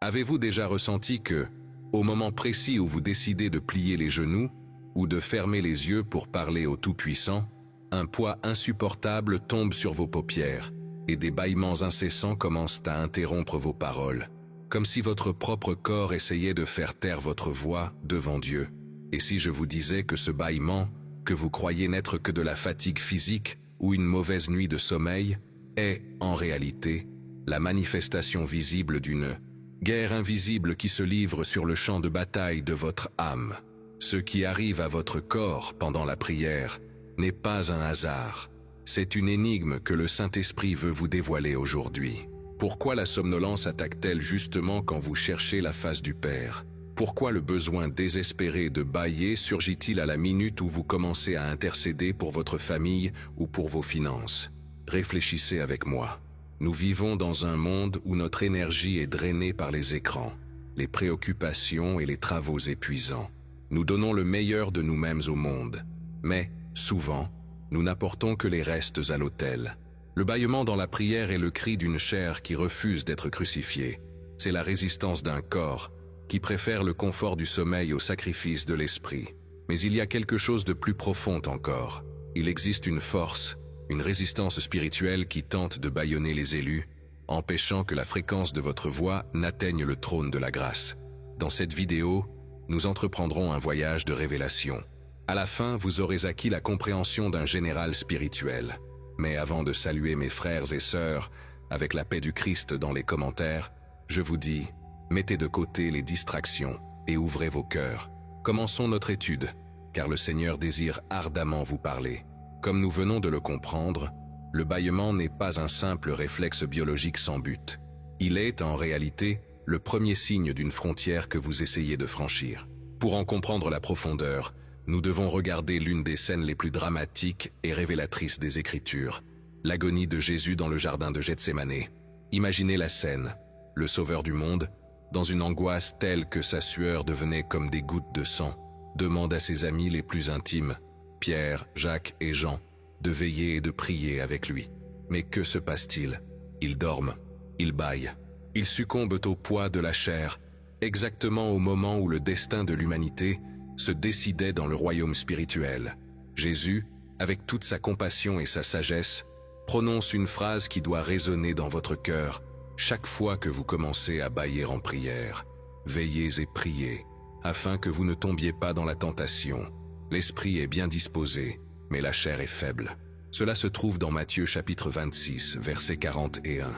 Avez-vous déjà ressenti que, au moment précis où vous décidez de plier les genoux ou de fermer les yeux pour parler au Tout-Puissant, un poids insupportable tombe sur vos paupières et des bâillements incessants commencent à interrompre vos paroles, comme si votre propre corps essayait de faire taire votre voix devant Dieu? Et si je vous disais que ce bâillement, que vous croyez n'être que de la fatigue physique ou une mauvaise nuit de sommeil, est, en réalité, la manifestation visible d'une guerre invisible qui se livre sur le champ de bataille de votre âme? Ce qui arrive à votre corps pendant la prière n'est pas un hasard. C'est une énigme que le Saint-Esprit veut vous dévoiler aujourd'hui. Pourquoi la somnolence attaque-t-elle justement quand vous cherchez la face du Père? Pourquoi le besoin désespéré de bâiller surgit-il à la minute où vous commencez à intercéder pour votre famille ou pour vos finances? Réfléchissez avec moi. Nous vivons dans un monde où notre énergie est drainée par les écrans, les préoccupations et les travaux épuisants. Nous donnons le meilleur de nous-mêmes au monde, mais, souvent, nous n'apportons que les restes à l'autel. Le bâillement dans la prière est le cri d'une chair qui refuse d'être crucifiée. C'est la résistance d'un corps qui préfère le confort du sommeil au sacrifice de l'esprit. Mais il y a quelque chose de plus profond encore. Il existe une force, une résistance spirituelle qui tente de bâillonner les élus, empêchant que la fréquence de votre voix n'atteigne le trône de la grâce. Dans cette vidéo, nous entreprendrons un voyage de révélation. À la fin, vous aurez acquis la compréhension d'un général spirituel. Mais avant de saluer mes frères et sœurs, avec la paix du Christ dans les commentaires, je vous dis, mettez de côté les distractions et ouvrez vos cœurs. Commençons notre étude, car le Seigneur désire ardemment vous parler. Comme nous venons de le comprendre, le bâillement n'est pas un simple réflexe biologique sans but. Il est, en réalité, le premier signe d'une frontière que vous essayez de franchir. Pour en comprendre la profondeur, nous devons regarder l'une des scènes les plus dramatiques et révélatrices des Écritures, l'agonie de Jésus dans le jardin de Gethsémané. Imaginez la scène, le Sauveur du monde, dans une angoisse telle que sa sueur devenait comme des gouttes de sang, demande à ses amis les plus intimes, Pierre, Jacques et Jean, de veiller et de prier avec lui. Mais que se passe-t-il? Ils dorment, ils bâillent, ils succombent au poids de la chair, exactement au moment où le destin de l'humanité se décidait dans le royaume spirituel. Jésus, avec toute sa compassion et sa sagesse, prononce une phrase qui doit résonner dans votre cœur chaque fois que vous commencez à bâiller en prière. Veillez et priez, afin que vous ne tombiez pas dans la tentation. L'esprit est bien disposé, mais la chair est faible. Cela se trouve dans Matthieu chapitre 26, verset 41.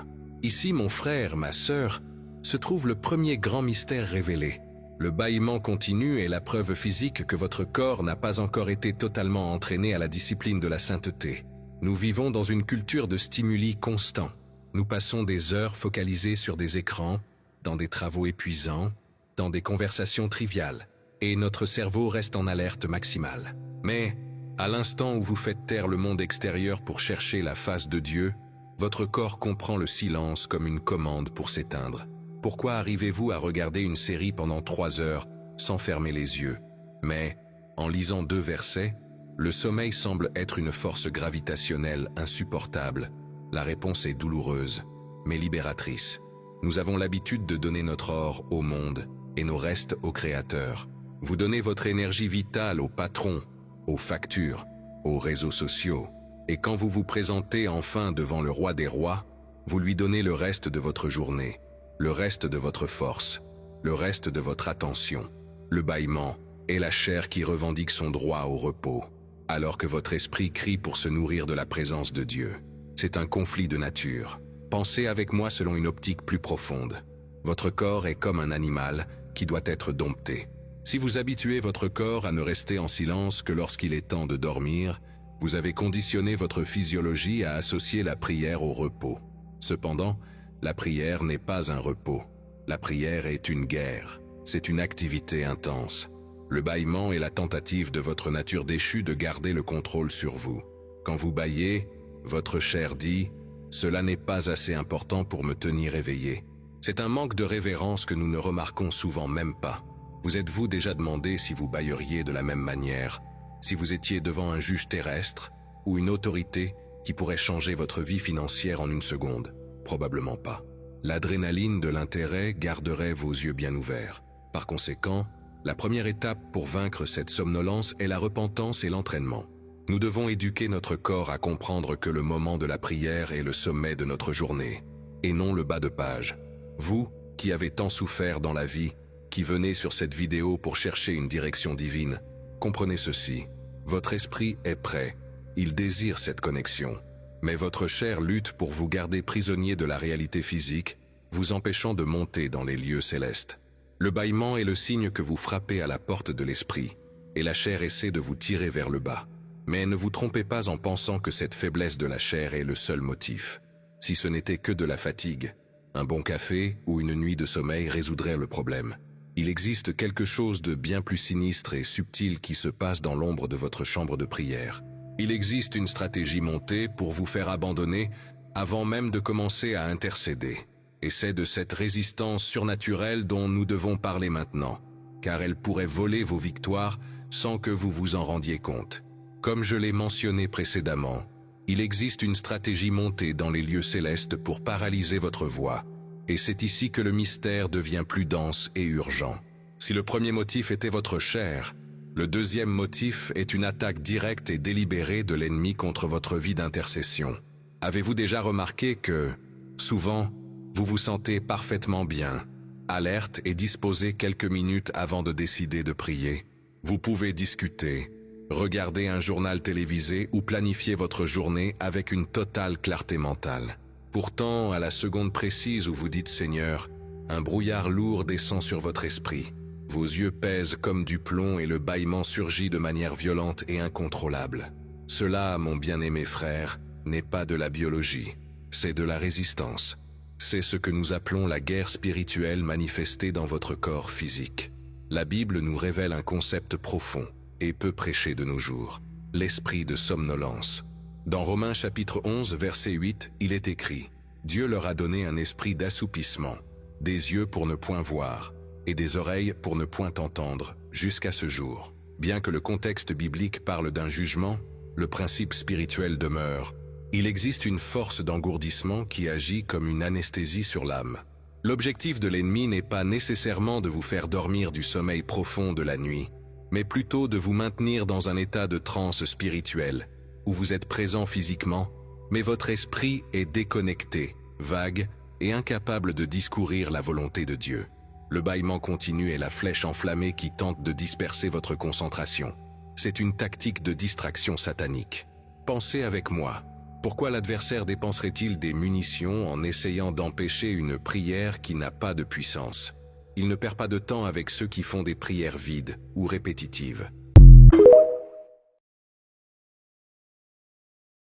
Ici, mon frère, ma sœur, se trouve le premier grand mystère révélé. Le bâillement continu est la preuve physique que votre corps n'a pas encore été totalement entraîné à la discipline de la sainteté. Nous vivons dans une culture de stimuli constants. Nous passons des heures focalisées sur des écrans, dans des travaux épuisants, dans des conversations triviales, et notre cerveau reste en alerte maximale. Mais, à l'instant où vous faites taire le monde extérieur pour chercher la face de Dieu, votre corps comprend le silence comme une commande pour s'éteindre. Pourquoi arrivez-vous à regarder une série pendant 3 heures sans fermer les yeux? Mais, en lisant 2 versets, le sommeil semble être une force gravitationnelle insupportable. La réponse est douloureuse, mais libératrice. Nous avons l'habitude de donner notre or au monde et nos restes au Créateur. Vous donnez votre énergie vitale au patron, aux factures, aux réseaux sociaux. Et quand vous vous présentez enfin devant le roi des rois, vous lui donnez le reste de votre journée, le reste de votre force, le reste de votre attention. Le bâillement est la chair qui revendique son droit au repos, alors que votre esprit crie pour se nourrir de la présence de Dieu. C'est un conflit de nature. Pensez avec moi selon une optique plus profonde. Votre corps est comme un animal qui doit être dompté. Si vous habituez votre corps à ne rester en silence que lorsqu'il est temps de dormir, vous avez conditionné votre physiologie à associer la prière au repos. Cependant, la prière n'est pas un repos. La prière est une guerre. C'est une activité intense. Le bâillement est la tentative de votre nature déchue de garder le contrôle sur vous. Quand vous bâillez, votre chair dit « Cela n'est pas assez important pour me tenir éveillé ». C'est un manque de révérence que nous ne remarquons souvent même pas. Vous êtes-vous déjà demandé si vous bâilleriez de la même manière, si vous étiez devant un juge terrestre ou une autorité qui pourrait changer votre vie financière en une seconde? Probablement pas. L'adrénaline de l'intérêt garderait vos yeux bien ouverts. Par conséquent, la première étape pour vaincre cette somnolence est la repentance et l'entraînement. Nous devons éduquer notre corps à comprendre que le moment de la prière est le sommet de notre journée, et non le bas de page. Vous, qui avez tant souffert dans la vie, qui venez sur cette vidéo pour chercher une direction divine, comprenez ceci. Votre esprit est prêt, il désire cette connexion. Mais votre chair lutte pour vous garder prisonnier de la réalité physique, vous empêchant de monter dans les lieux célestes. Le bâillement est le signe que vous frappez à la porte de l'esprit, et la chair essaie de vous tirer vers le bas. Mais ne vous trompez pas en pensant que cette faiblesse de la chair est le seul motif. Si ce n'était que de la fatigue, un bon café ou une nuit de sommeil résoudrait le problème. Il existe quelque chose de bien plus sinistre et subtil qui se passe dans l'ombre de votre chambre de prière. Il existe une stratégie montée pour vous faire abandonner avant même de commencer à intercéder. Et c'est de cette résistance surnaturelle dont nous devons parler maintenant, car elle pourrait voler vos victoires sans que vous vous en rendiez compte. Comme je l'ai mentionné précédemment, il existe une stratégie montée dans les lieux célestes pour paralyser votre voix, et c'est ici que le mystère devient plus dense et urgent. Si le premier motif était votre chair, le deuxième motif est une attaque directe et délibérée de l'ennemi contre votre vie d'intercession. Avez-vous déjà remarqué que, souvent, vous vous sentez parfaitement bien, alerte et disposé quelques minutes avant de décider de prier? Vous pouvez discuter, regarder un journal télévisé ou planifier votre journée avec une totale clarté mentale. Pourtant, à la seconde précise où vous dites « Seigneur », un brouillard lourd descend sur votre esprit. Vos yeux pèsent comme du plomb et le bâillement surgit de manière violente et incontrôlable. Cela, mon bien-aimé frère, n'est pas de la biologie, c'est de la résistance. C'est ce que nous appelons la guerre spirituelle manifestée dans votre corps physique. La Bible nous révèle un concept profond et peu prêché de nos jours, l'esprit de somnolence. Dans Romains chapitre 11, verset 8, il est écrit « Dieu leur a donné un esprit d'assoupissement, des yeux pour ne point voir, et des oreilles pour ne point entendre, jusqu'à ce jour. » Bien que le contexte biblique parle d'un jugement, le principe spirituel demeure. Il existe une force d'engourdissement qui agit comme une anesthésie sur l'âme. L'objectif de l'ennemi n'est pas nécessairement de vous faire dormir du sommeil profond de la nuit, mais plutôt de vous maintenir dans un état de transe spirituelle, où vous êtes présent physiquement, mais votre esprit est déconnecté, vague et incapable de discourir la volonté de Dieu. Le bâillement continu est la flèche enflammée qui tente de disperser votre concentration. C'est une tactique de distraction satanique. Pensez avec moi. Pourquoi l'adversaire dépenserait-il des munitions en essayant d'empêcher une prière qui n'a pas de puissance? Il ne perd pas de temps avec ceux qui font des prières vides ou répétitives.